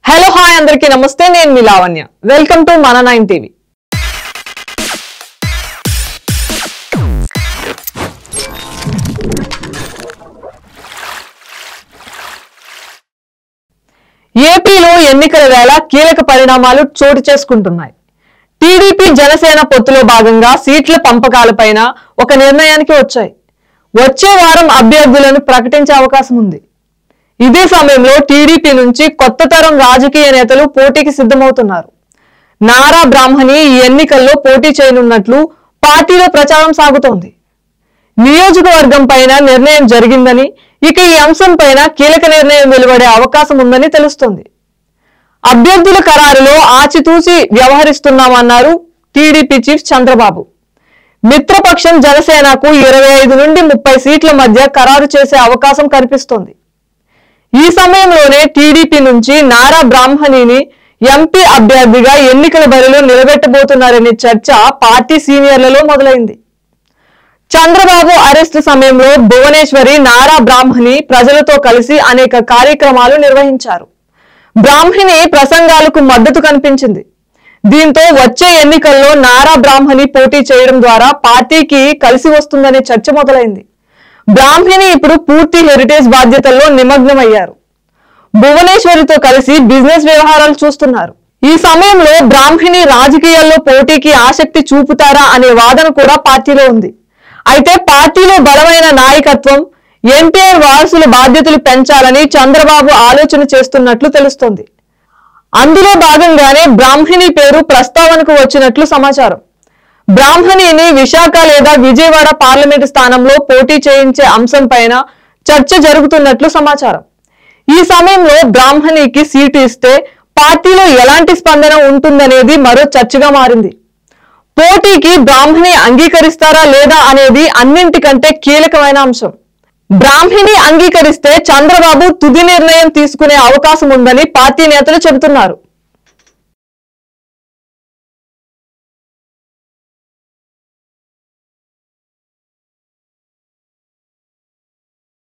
Hello hi అందరికీ నమస్తే నేను మీ లావణ్య వెల్కమ్ టు మన 9 టీవీ ఏపీలో ఎన్నికల వేళ కీలక పరిణామాలు చోటు చేసుకుంటున్నాయి. టీడీపీ జనసేన పొత్తులో భాగంగా సీట్ల పంపకాలపైన ఒక నిర్ణయానికి వచ్చాయి. వచ్చే వారం అభ్యర్థులను ప్రకటించే అవకాశం ఉంది. ఇదే సమయంలో టీడీపీ నుంచి కొత్త తరం రాజకీయ నేతలు పోటీకి సిద్ధమవుతున్నారు. నారా బ్రాహ్మణి ఈ ఎన్నికల్లో పోటీ చేయనున్నట్లు పార్టీలో ప్రచారం సాగుతోంది. నియోజకవర్గం పైన నిర్ణయం జరిగిందని, ఇక ఈ అంశం పైన కీలక నిర్ణయం వెలువడే అవకాశం ఉందని తెలుస్తోంది. అభ్యర్థుల ఖరారులో ఆచితూచి వ్యవహరిస్తున్నామన్నారు టీడీపీ చీఫ్ చంద్రబాబు. మిత్రపక్షం జనసేనకు 25 నుండి 30 సీట్ల మధ్య ఖరారు చేసే అవకాశం కనిపిస్తోంది. ఈ సమయంలోనే టీడీపీ నుంచి నారా బ్రాహ్మణిని ఎంపీ అభ్యర్థిగా ఎన్నికల బరిలో నిలబెట్టబోతున్నారనే చర్చ పార్టీ సీనియర్లలో మొదలైంది. చంద్రబాబు అరెస్టు సమయంలో భువనేశ్వరి నారా బ్రాహ్మణి ప్రజలతో కలిసి అనేక కార్యక్రమాలు నిర్వహించారు. బ్రాహ్మణి ప్రసంగాలకు మద్దతు కనిపించింది. దీంతో వచ్చే ఎన్నికల్లో నారా బ్రాహ్మణి పోటీ చేయడం ద్వారా పార్టీకి కలిసి వస్తుందనే చర్చ మొదలైంది. బ్రాహ్మణి ఇప్పుడు పూర్తి హెరిటేజ్ బాధ్యతల్లో నిమగ్నమయ్యారు. భువనేశ్వరితో కలిసి బిజినెస్ వ్యవహారాలు చూస్తున్నారు. ఈ సమయంలో బ్రాహ్మణి రాజకీయాల్లో పోటీకి ఆసక్తి చూపుతారా అనే వాదన కూడా పార్టీలో ఉంది. అయితే పార్టీలో బలమైన నాయకత్వం, ఎన్టీఆర్ వారసుల బాధ్యతలు పెంచాలని చంద్రబాబు ఆలోచన చేస్తున్నట్లు తెలుస్తోంది. అందులో భాగంగానే బ్రాహ్మణి పేరు ప్రస్తావనకు వచ్చినట్లు సమాచారం. బ్రాహ్మణిని విశాఖ లేదా విజయవాడ పార్లమెంటు స్థానంలో పోటీ చేయించే అంశం పైన చర్చ జరుగుతున్నట్లు సమాచారం. ఈ సమయంలో బ్రాహ్మణికి సీటు ఇస్తే పార్టీలో ఎలాంటి స్పందన ఉంటుందనేది మరో చర్చగా మారింది. పోటీకి బ్రాహ్మణి అంగీకరిస్తారా లేదా అనేది అన్నింటికంటే కీలకమైన అంశం. బ్రాహ్మణి అంగీకరిస్తే చంద్రబాబు తుది నిర్ణయం తీసుకునే అవకాశం ఉందని పార్టీ నేతలు చెబుతున్నారు.